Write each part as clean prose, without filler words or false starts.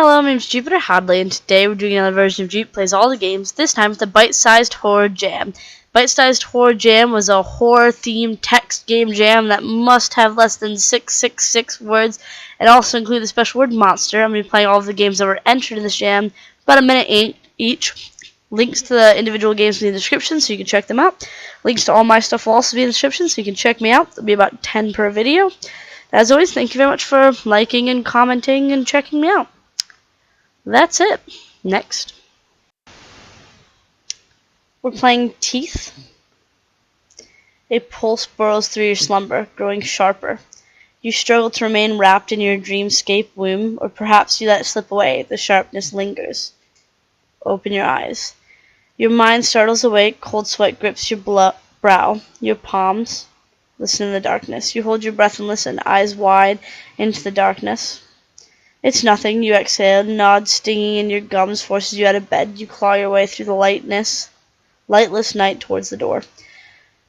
Hello, my name is Jupiter Hadley, and today we're doing another version of Jupi Plays All the Games, this time with the Bite-Sized Horror Jam. Bite-Sized Horror Jam was a horror-themed text game jam that must have less than 666 words, and also include the special word monster. I'm going to be playing all of the games that were entered in this jam, about a minute each. Links to the individual games will be in the description, so you can check them out. Links to all my stuff will also be in the description, so you can check me out. There'll be about 10 per video. As always, thank you very much for liking and commenting and checking me out. That's it. Next. We're playing Teeth. A pulse burrows through your slumber, growing sharper. You struggle to remain wrapped in your dreamscape womb, or perhaps you let it slip away. The sharpness lingers. Open your eyes. Your mind startles awake. Cold sweat grips your brow. Your palms listen in the darkness. You hold your breath and listen, eyes wide into the darkness. It's nothing, you exhale. Nod stinging in your gums forces you out of bed. You claw your way through the lightless night towards the door.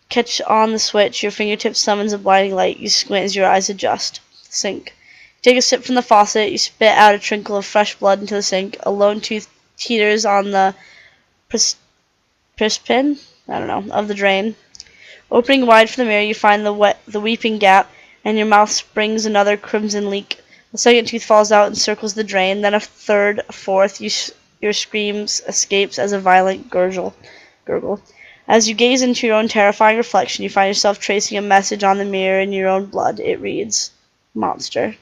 Catch on the switch. Your fingertips summons a blinding light. You squint as your eyes adjust. Sink. Take a sip from the faucet. You spit out a trickle of fresh blood into the sink. A lone tooth teeters on the pispin of the drain. Opening wide for the mirror, you find the weeping gap, and your mouth springs another crimson leak. The second tooth falls out and circles the drain, then a third, a fourth. Your screams escapes as a violent gurgle. As you gaze into your own terrifying reflection, you find yourself tracing a message on the mirror in your own blood. It reads, Monster.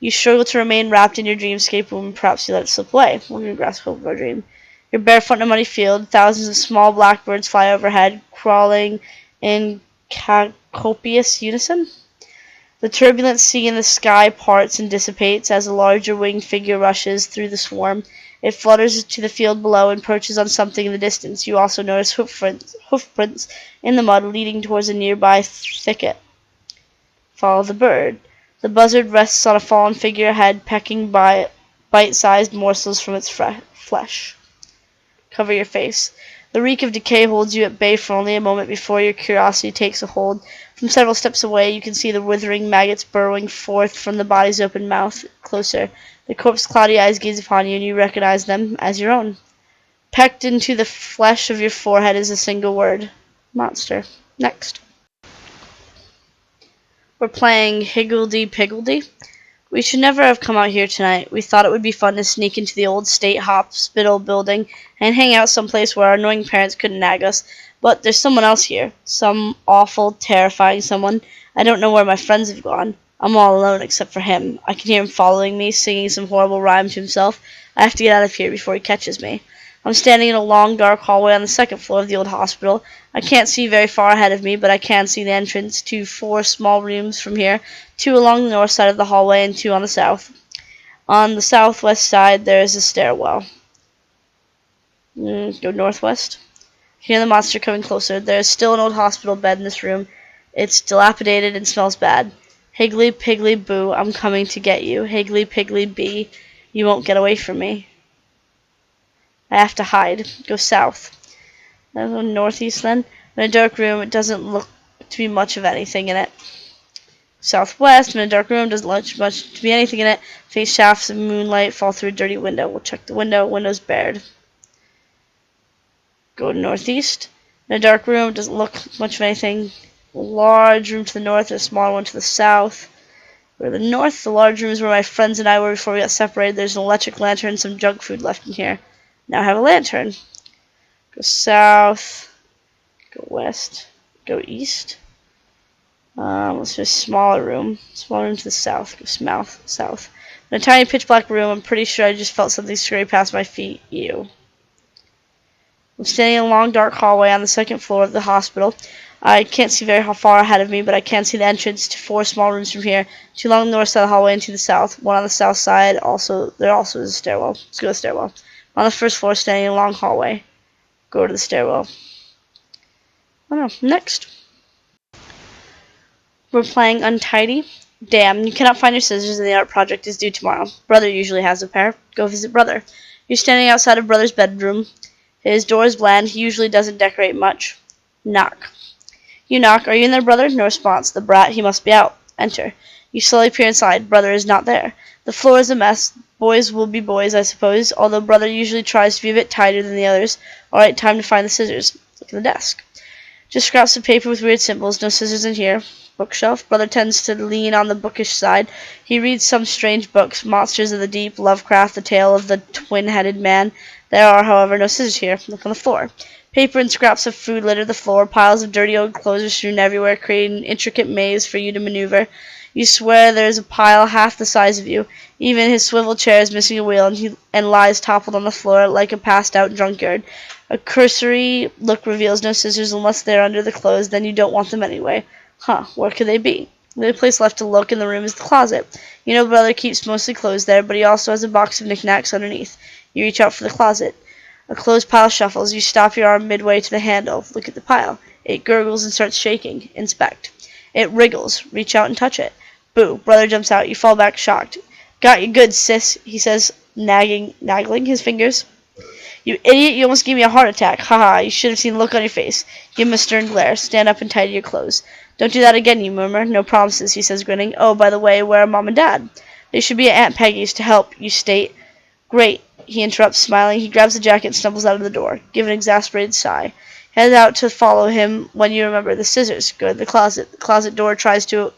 You struggle to remain wrapped in your dreamscape womb, perhaps you let it slip away. When you grasp hope of our dream. You're barefoot in a muddy field. Thousands of small blackbirds fly overhead, crawling in copious unison. The turbulent sea in the sky parts and dissipates as a larger winged figure rushes through the swarm. It flutters to the field below and perches on something in the distance. You also notice hoofprints in the mud leading towards a nearby thicket. Follow the bird. The buzzard rests on a fallen figure ahead, pecking bite-sized morsels from its flesh. Cover your face. The reek of decay holds you at bay for only a moment before your curiosity takes a hold. From several steps away, you can see the withering maggots burrowing forth from the body's open mouth. Closer. The corpse's cloudy eyes gaze upon you, and you recognize them as your own. Pecked into the flesh of your forehead is a single word. Monster. Next. We're playing Higgeldy Piggeldy. We should never have come out here tonight. We thought it would be fun to sneak into the old state hospital building and hang out someplace where our annoying parents couldn't nag us. But there's someone else here. Some awful, terrifying someone. I don't know where my friends have gone. I'm all alone except for him. I can hear him following me, singing some horrible rhyme to himself. I have to get out of here before he catches me. I'm standing in a long, dark hallway on the second floor of the old hospital. I can't see very far ahead of me, but I can see the entrance to 4 small rooms from here, 2 along the north side of the hallway and 2 on the south. On the southwest side, there is a stairwell. Go northwest. Hear the monster coming closer. There is still an old hospital bed in this room. It's dilapidated and smells bad. Higgly Piggly Boo, I'm coming to get you. Higgly Piggly Bee, you won't get away from me. I have to hide. Go south. I'll go northeast then. In a dark room, it doesn't look to be much of anything in it. Southwest, in a dark room, doesn't look much to be anything in it. Faint shafts of moonlight fall through a dirty window. We'll check the window. Window's barred. Go northeast. In a dark room, doesn't look much of anything. A large room to the north and a smaller one to the south. Go to the north. The large room is where my friends and I were before we got separated. There's an electric lantern and some junk food left in here. Now I have a lantern. Go south. Go west. Go east. Let's do a smaller room. Smaller room to the south. Go south. In a tiny pitch black room, I'm pretty sure I just felt something scurry past my feet. Ew. I'm standing in a long dark hallway on the second floor of the hospital. I can't see very far ahead of me, but I can see the entrance to 4 small rooms from here. 2 along the north side of the hallway and 2 to the south. 1 on the south side. There also is a stairwell. Let's go to the stairwell. I'm on the first floor, standing in a long hallway. Go to the stairwell. Oh no, next. We're playing Untidy. Damn, you cannot find your scissors and the art project is due tomorrow. Brother usually has a pair. Go visit Brother. You're standing outside of Brother's bedroom. His door is bland. He usually doesn't decorate much. Knock. You knock. Are you in there, Brother? No response. The brat, he must be out. Enter. You slowly peer inside. Brother is not there. The floor is a mess. Boys will be boys, I suppose, although brother usually tries to be a bit tighter than the others. Alright, time to find the scissors. Look in the desk. Just scraps of paper with weird symbols. No scissors in here. Bookshelf. Brother tends to lean on the bookish side. He reads some strange books. Monsters of the Deep, Lovecraft, The Tale of the Twin-Headed Man. There are, however, no scissors here. Look on the floor. Paper and scraps of food litter the floor. Piles of dirty old clothes are strewn everywhere, creating an intricate maze for you to maneuver. You swear there is a pile half the size of you. Even his swivel chair is missing a wheel, and lies toppled on the floor like a passed-out drunkard. A cursory look reveals no scissors unless they're under the clothes, then you don't want them anyway. Huh, where could they be? The only place left to look in the room is the closet. You know brother keeps mostly clothes there, but he also has a box of knickknacks underneath. You reach out for the closet. A closed pile shuffles. You stop your arm midway to the handle. Look at the pile. It gurgles and starts shaking. Inspect. It wriggles. Reach out and touch it. Boo. Brother jumps out. You fall back shocked. Got you good, sis, he says, naggling his fingers. You idiot, you almost gave me a heart attack. Haha, you should have seen the look on your face. Give him a stern glare. Stand up and tidy your clothes. Don't do that again, you murmur. No promises, he says, grinning. Oh, by the way, where are Mom and Dad? They should be at Aunt Peggy's to help, you state. Great, he interrupts, smiling. He grabs the jacket and stumbles out of the door. Give an exasperated sigh. Head out to follow him when you remember the scissors. Go to the closet. The closet door tries to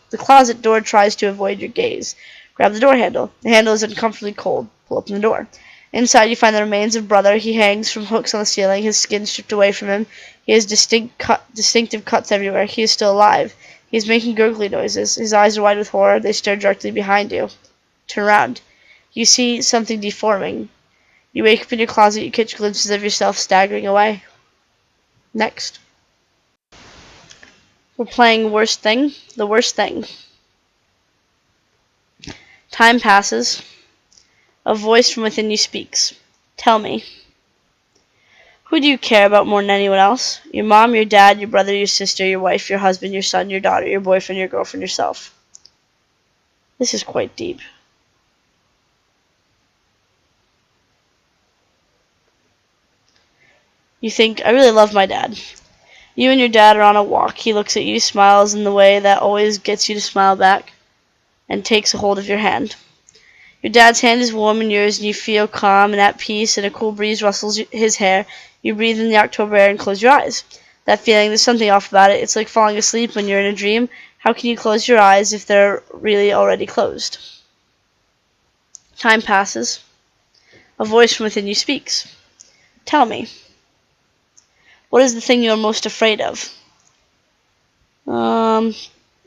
avoid your gaze. Grab the door handle. The handle is uncomfortably cold. Pull open the door. Inside you find the remains of brother. He hangs from hooks on the ceiling, his skin stripped away from him. He has distinctive cuts everywhere. He is still alive. He is making gurgly noises. His eyes are wide with horror. They stare directly behind you. Turn around. You see something deforming. You wake up in your closet. You catch glimpses of yourself staggering away. Next. We're playing Worst Thing. The Worst Thing. Time passes. A voice from within you speaks. Tell me. Who do you care about more than anyone else? Your mom, your dad, your brother, your sister, your wife, your husband, your son, your daughter, your boyfriend, your girlfriend, yourself. This is quite deep. You think, I really love my dad. You and your dad are on a walk. He looks at you, smiles in the way that always gets you to smile back, and takes a hold of your hand. Your dad's hand is warm in yours, and you feel calm and at peace, and a cool breeze rustles his hair. You breathe in the October air and close your eyes. That feeling, there's something off about it. It's like falling asleep when you're in a dream. How can you close your eyes if they're really already closed? Time passes. A voice from within you speaks. Tell me. What is the thing you are most afraid of?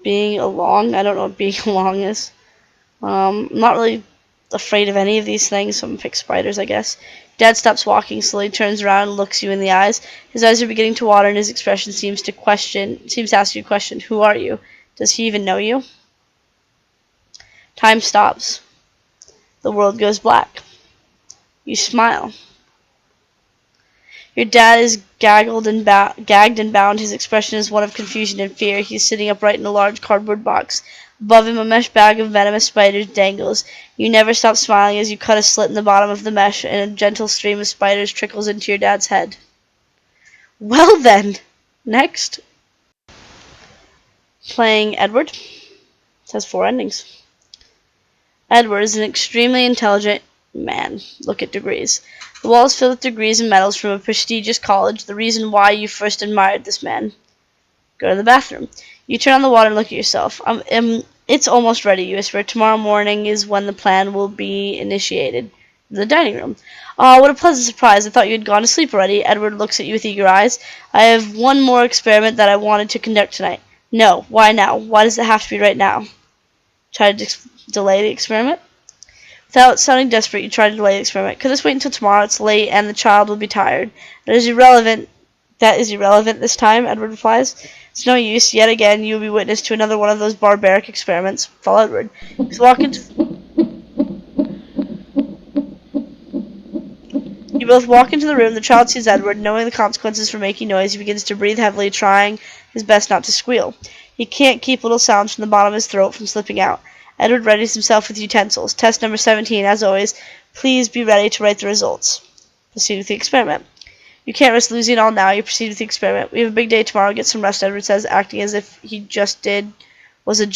Being alone. I don't know what being alone is. I'm not really afraid of any of these things, so I'm gonna pick spiders, I guess. Dad stops walking, slowly turns around and looks you in the eyes. His eyes are beginning to water and his expression seems to ask you a question. Who are you? Does he even know you? Time stops. The world goes black. You smile. Your dad is gagged and bound. His expression is one of confusion and fear. He's sitting upright in a large cardboard box. Above him, a mesh bag of venomous spiders dangles. You never stop smiling as you cut a slit in the bottom of the mesh, and a gentle stream of spiders trickles into your dad's head. Well then! Next. Playing Edward. It has 4 endings. Edward is an extremely intelligent man. Look at degrees. The wall is filled with degrees and medals from a prestigious college. The reason why you first admired this man. Go to the bathroom. You turn on the water and look at yourself. It's almost ready, you whisper. Tomorrow morning is when the plan will be initiated. In the dining room. Oh, what a pleasant surprise. I thought you had gone to sleep already. Edward looks at you with eager eyes. I have one more experiment that I wanted to conduct tonight. No. Why now? Why does it have to be right now? Try to delay the experiment? Without sounding desperate, you try to delay the experiment. Could this wait until tomorrow? It's late and the child will be tired. That is irrelevant this time, Edward replies. It's no use. Yet again, you will be witness to another one of those barbaric experiments. Follow Edward. You both walk into the room. The child sees Edward. Knowing the consequences for making noise, he begins to breathe heavily, trying his best not to squeal. He can't keep little sounds from the bottom of his throat from slipping out. Edward readies himself with utensils. Test number 17, as always. Please be ready to write the results. Proceed with the experiment. You can't risk losing it all now. You proceed with the experiment. We have a big day tomorrow. Get some rest, Edward says, acting as if he just was a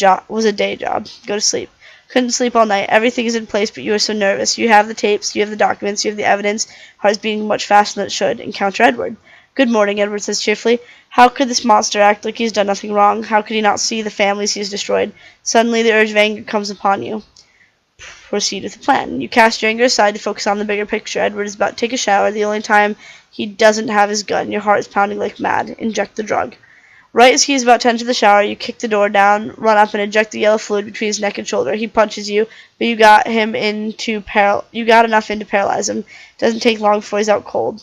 day job. Go to sleep. Couldn't sleep all night. Everything is in place, but you are so nervous. You have the tapes, you have the documents, you have the evidence. Heart is beating much faster than it should. Encounter Edward. Good morning, Edward says cheerfully. How could this monster act like he's done nothing wrong? How could he not see the families he has destroyed? Suddenly the urge of anger comes upon you. Proceed with the plan. You cast your anger aside to focus on the bigger picture. Edward is about to take a shower, the only time he doesn't have his gun. Your heart is pounding like mad. Inject the drug. Right as he is about to enter the shower, you kick the door down, run up, and inject the yellow fluid between his neck and shoulder. He punches you, but you got enough in to paralyze him. It doesn't take long before he's out cold.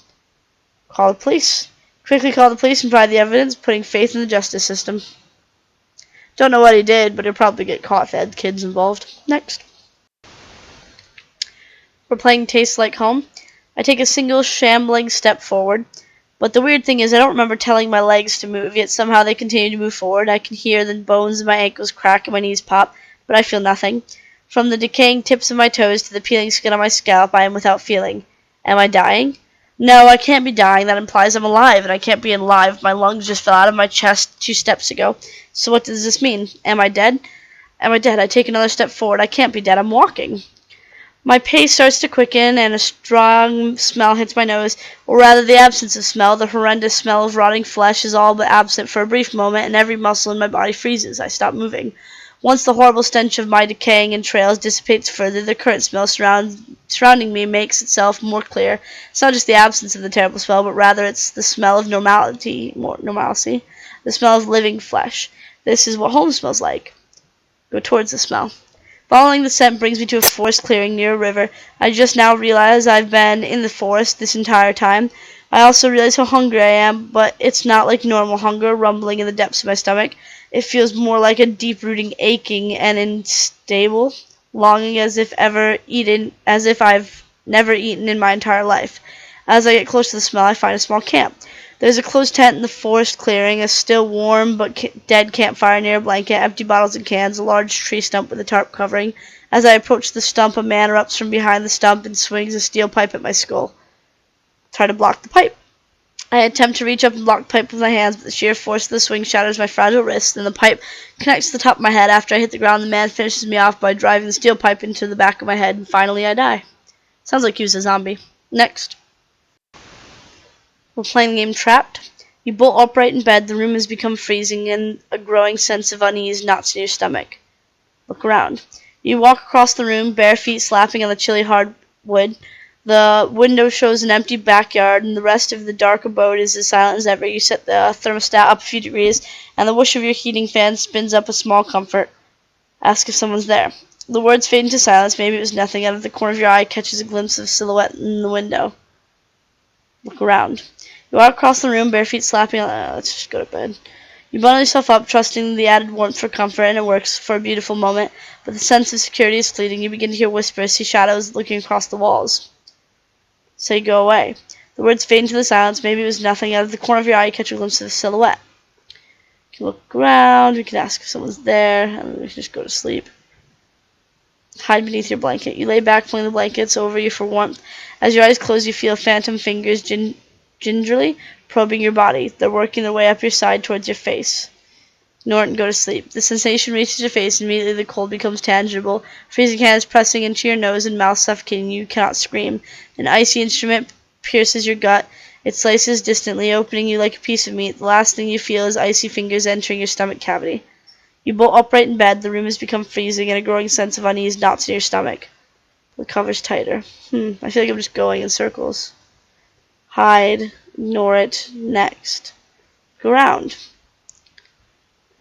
Call the police. Quickly call the police and provide the evidence, putting faith in the justice system. Don't know what he did, but he'll probably get caught if they had kids involved. Next. We're playing Tastes Like Home. I take a single shambling step forward. But the weird thing is I don't remember telling my legs to move, yet somehow they continue to move forward. I can hear the bones in my ankles crack and my knees pop, but I feel nothing. From the decaying tips of my toes to the peeling skin on my scalp, I am without feeling. Am I dying? No, I can't be dying. That implies I'm alive, and I can't be alive. My lungs just fell out of my chest 2 steps ago. So what does this mean? Am I dead? Am I dead? I take another step forward. I can't be dead. I'm walking. My pace starts to quicken, and a strong smell hits my nose, or rather the absence of smell. The horrendous smell of rotting flesh is all but absent for a brief moment, and every muscle in my body freezes. I stop moving. Once the horrible stench of my decaying entrails dissipates further, the current smell surrounding me makes itself more clear. It's not just the absence of the terrible smell, but rather it's the smell of normalcy, the smell of living flesh. This is what home smells like. Go towards the smell. Following the scent brings me to a forest clearing near a river. I just now realize I've been in the forest this entire time. I also realize how hungry I am, but it's not like normal hunger rumbling in the depths of my stomach. It feels more like a deep-rooting aching and unstable longing as if I've never eaten in my entire life. As I get close to the smell, I find a small camp. There's a closed tent in the forest clearing, a still warm but dead campfire near a blanket, empty bottles and cans, a large tree stump with a tarp covering. As I approach the stump, a man erupts from behind the stump and swings a steel pipe at my skull. Try to block the pipe. I attempt to reach up and block the pipe with my hands, but the sheer force of the swing shatters my fragile wrist, and the pipe connects to the top of my head. After I hit the ground, the man finishes me off by driving the steel pipe into the back of my head, and finally I die. Sounds like he was a zombie. Next. We're playing the game Trapped. You bolt upright in bed, the room has become freezing, and a growing sense of unease knots in your stomach. Look around. You walk across the room, bare feet slapping on the chilly hardwood. The window shows an empty backyard, and the rest of the dark abode is as silent as ever. You set the thermostat up a few degrees, and the whoosh of your heating fan spins up a small comfort. Ask if someone's there. The words fade into silence. Maybe it was nothing. Out of the corner of your eye catches a glimpse of silhouette in the window. Look around. You walk across the room, bare feet slapping on... let's just go to bed. You bundle yourself up, trusting the added warmth for comfort, and it works for a beautiful moment. But the sense of security is fleeting. You begin to hear whispers, see shadows looking across the walls. Say, go away. The words fade into the silence. Maybe it was nothing. Out of the corner of your eye, you catch a glimpse of a silhouette. You can look around. We can ask if someone's there, and then we can just go to sleep. Hide beneath your blanket. You lay back, pulling the blankets over you for warmth. As your eyes close, you feel phantom fingers gingerly probing your body. They're working their way up your side towards your face. Ignore it and go to sleep. The sensation reaches your face, and immediately the cold becomes tangible. Freezing hands pressing into your nose and mouth suffocating you. You cannot scream. An icy instrument pierces your gut. It slices distantly, opening you like a piece of meat. The last thing you feel is icy fingers entering your stomach cavity. You bolt upright in bed. The room has become freezing, and a growing sense of unease knots in your stomach. The cover's tighter. I feel like I'm just going in circles. Hide. Ignore it. Next. Go around.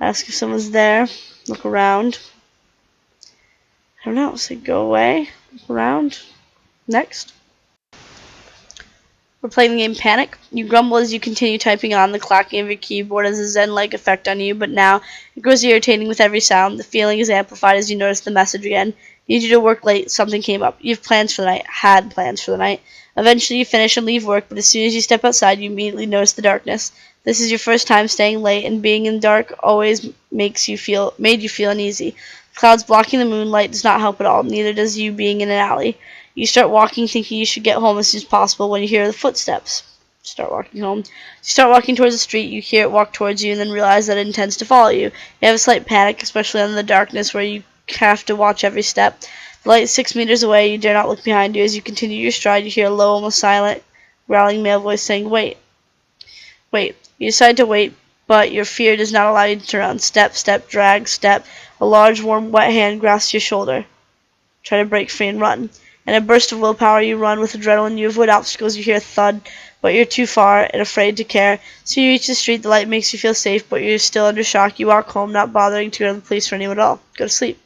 Ask if someone's there. Look around. I don't know. Say go away. Look around. Next. We're playing the game Panic. You grumble as you continue typing on. The clacking of your keyboard has a zen-like effect on you, but now it grows irritating with every sound. The feeling is amplified as you notice the message again. Need you to work late. Something came up. You have plans for the night. Had plans for the night. Eventually you finish and leave work, but as soon as you step outside, you immediately notice the darkness. This is your first time staying late, and being in the dark always made you feel uneasy. The clouds blocking the moonlight does not help at all. Neither does you being in an alley. You start walking, thinking you should get home as soon as possible when you hear the footsteps. Start walking home. You start walking towards the street. You hear it walk towards you, and then realize that it intends to follow you. You have a slight panic, especially in the darkness where you have to watch every step. The light 6 meters away, you dare not look behind you. As you continue your stride, you hear a low, almost silent, growling male voice saying, "Wait, wait." You decide to wait, but your fear does not allow you to turn around. Step, step, drag, step. A large, warm, wet hand grasps your shoulder. Try to break free and run. In a burst of willpower, you run with adrenaline. You avoid obstacles. You hear a thud, but you're too far and afraid to care. So you reach the street. The light makes you feel safe, but you're still under shock. You walk home, not bothering to go to the police or anyone at all. Go to sleep.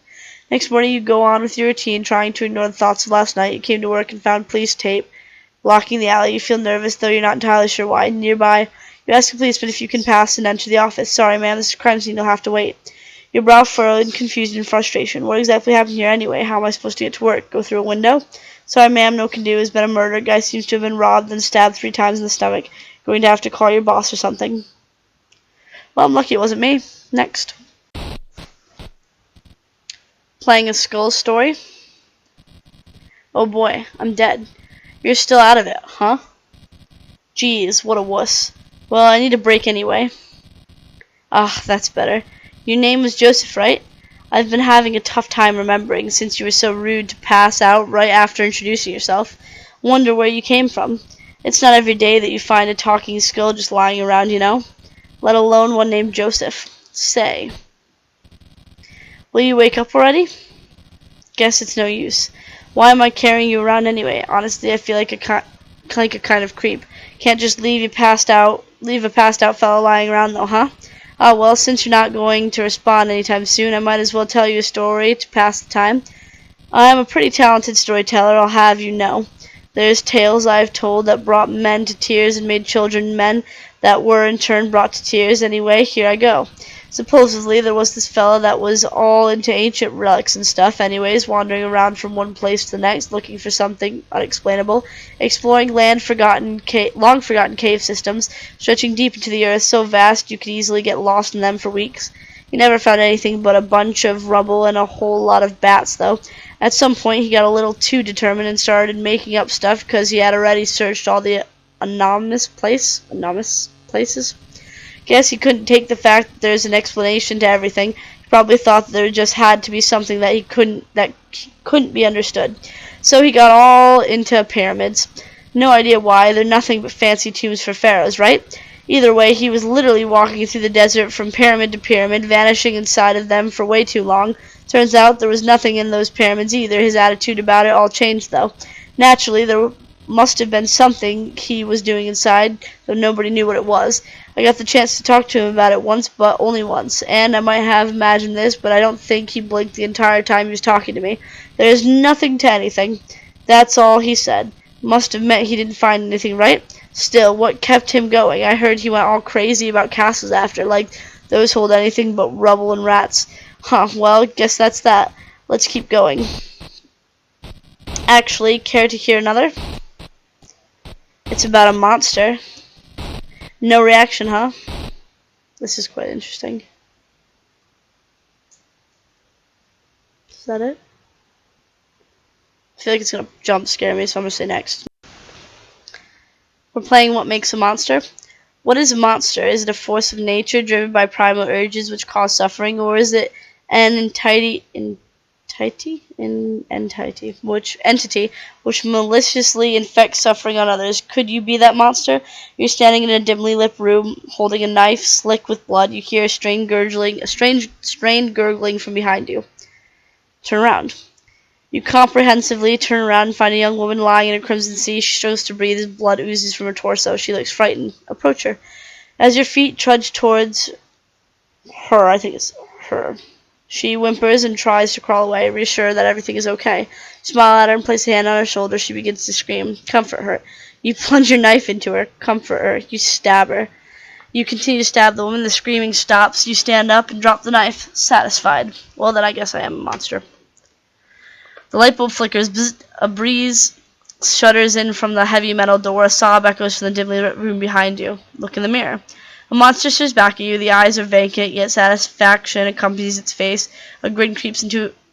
Next morning, you go on with your routine, trying to ignore the thoughts of last night. You came to work and found police tape blocking the alley. You feel nervous, though you're not entirely sure why. Nearby, you ask the policeman if you can pass and enter the office. "Sorry, ma'am, this is a crime scene. You'll have to wait." Your brow furrowed in confusion and frustration. What exactly happened here anyway? How am I supposed to get to work? Go through a window? "Sorry, ma'am, no can do. There's been a murder. Guy seems to have been robbed and stabbed 3 times in the stomach. Going to have to call your boss or something." Well, I'm lucky it wasn't me. Next. Playing a Skullz Story. "Oh boy, I'm dead." "You're still out of it, huh?" "Geez, what a wuss. Well, I need a break anyway." "Ah, that's better. Your name was Joseph, right? I've been having a tough time remembering, since you were so rude to pass out right after introducing yourself. Wonder where you came from. It's not every day that you find a talking skull just lying around, you know. Let alone one named Joseph. Say, will you wake up already?" "Guess it's no use. Why am I carrying you around anyway? Honestly, I feel like a kind of creep. Can't just leave a passed out fella lying around though, huh? Ah, well, since you're not going to respond anytime soon, I might as well tell you a story to pass the time. I am a pretty talented storyteller, I'll have you know. There's tales I've told that brought men to tears and made children men that were in turn brought to tears. Anyway, here I go. Supposedly, there was this fella that was all into ancient relics and stuff anyways, wandering around from one place to the next, looking for something unexplainable, exploring long forgotten cave systems, stretching deep into the earth, so vast you could easily get lost in them for weeks. He never found anything but a bunch of rubble and a whole lot of bats, though. At some point, he got a little too determined and started making up stuff because he had already searched all the anonymous places. Guess he couldn't take the fact that there's an explanation to everything. He probably thought that there just had to be something that couldn't be understood. So he got all into pyramids. No idea why. They're nothing but fancy tombs for pharaohs, right? Either way, he was literally walking through the desert from pyramid to pyramid, vanishing inside of them for way too long. Turns out there was nothing in those pyramids either. His attitude about it all changed, though. Naturally, there must have been something he was doing inside, though nobody knew what it was. I got the chance to talk to him about it once, but only once, and I might have imagined this, but I don't think he blinked the entire time he was talking to me. There is nothing to anything. That's all he said. Must have meant he didn't find anything, right? Still, what kept him going? I heard he went all crazy about castles after, like those hold anything but rubble and rats. Huh, well, guess that's that. Let's keep going. Actually, care to hear another? It's about a monster. No reaction, huh? This is quite interesting. Is that it? I feel like it's gonna jump scare me, so I'm gonna say next. We're playing What Makes a Monster. What is a monster? Is it a force of nature driven by primal urges which cause suffering, or is it an entity which maliciously infects suffering on others? Could you be that monster? You're standing in a dimly lit room, holding a knife slick with blood. You hear a strained gurgling from behind you. Turn around. You comprehensively turn around and find a young woman lying in a crimson sea. She struggles to breathe as blood oozes from her torso. She looks frightened. Approach her. As your feet trudge towards her, I think it's her, she whimpers and tries to crawl away, reassured that everything is okay. You smile at her and place a hand on her shoulder. She begins to scream. Comfort her. You plunge your knife into her. Comfort her. You stab her. You continue to stab the woman. The screaming stops. You stand up and drop the knife, satisfied. Well, then I guess I am a monster. The light bulb flickers. Bzz, a breeze shudders in from the heavy metal door. A sob echoes from the dimly lit room behind you. Look in the mirror. A monster stares back at you. The eyes are vacant, yet satisfaction accompanies its face. A grin creeps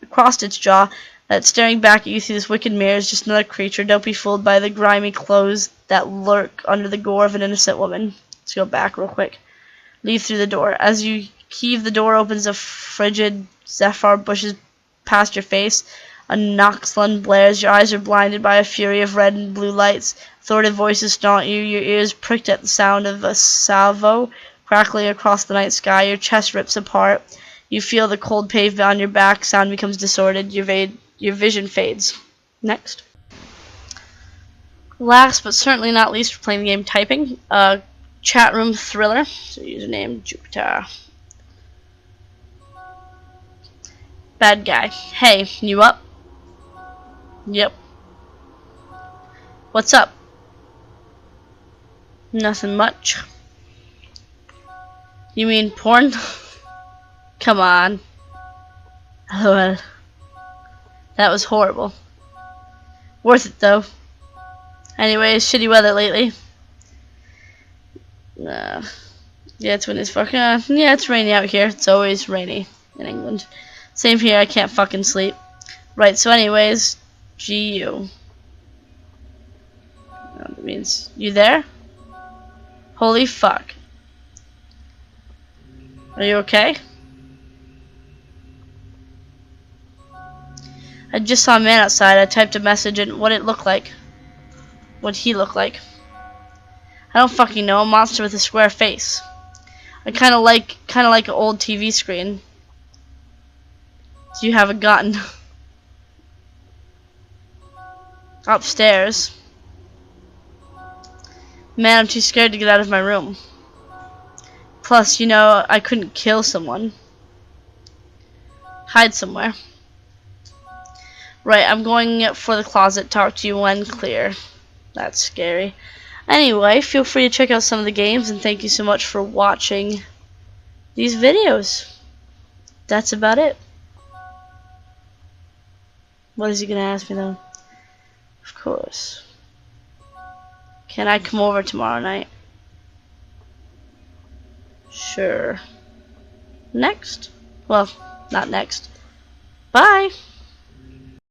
across its jaw. That staring back at you through this wicked mirror is just another creature. Don't be fooled by the grimy clothes that lurk under the gore of an innocent woman. Let's go back real quick. Leave through the door. As you heave, the door opens. A frigid zephyr past your face. A Noxlund blares. Your eyes are blinded by a fury of red and blue lights. Authoritative voices taunt you. Your ears pricked at the sound of a salvo crackling across the night sky. Your chest rips apart. You feel the cold pavement on your back. Sound becomes distorted. Your vision fades. Next. Last but certainly not least, we're playing the game Typing. Chat room thriller. So username Jupiter. Bad guy. Hey, you up? Yep. What's up? Nothing much. You mean porn? Come on. LOL. That was horrible. Worth it though. Anyways, shitty weather lately. Yeah, it's when it's fucking. Yeah, it's rainy out here. It's always rainy in England. Same here. I can't fucking sleep. Right. So, anyways, GU. That means you there? Holy fuck. Are you okay? I just saw a man outside. I typed a message and what it looked like. What he looked like. I don't fucking know. A monster with a square face. I kind of like an old TV screen. Do you have a gun? Upstairs. Man, I'm too scared to get out of my room. Plus, you know, I couldn't kill someone. Hide somewhere. Right, I'm going for the closet. Talk to you when clear. That's scary. Anyway, feel free to check out some of the games, and thank you so much for watching these videos. That's about it. What is he gonna ask me though? Of course. Can I come over tomorrow night? Sure. Next? Well, not next. Bye!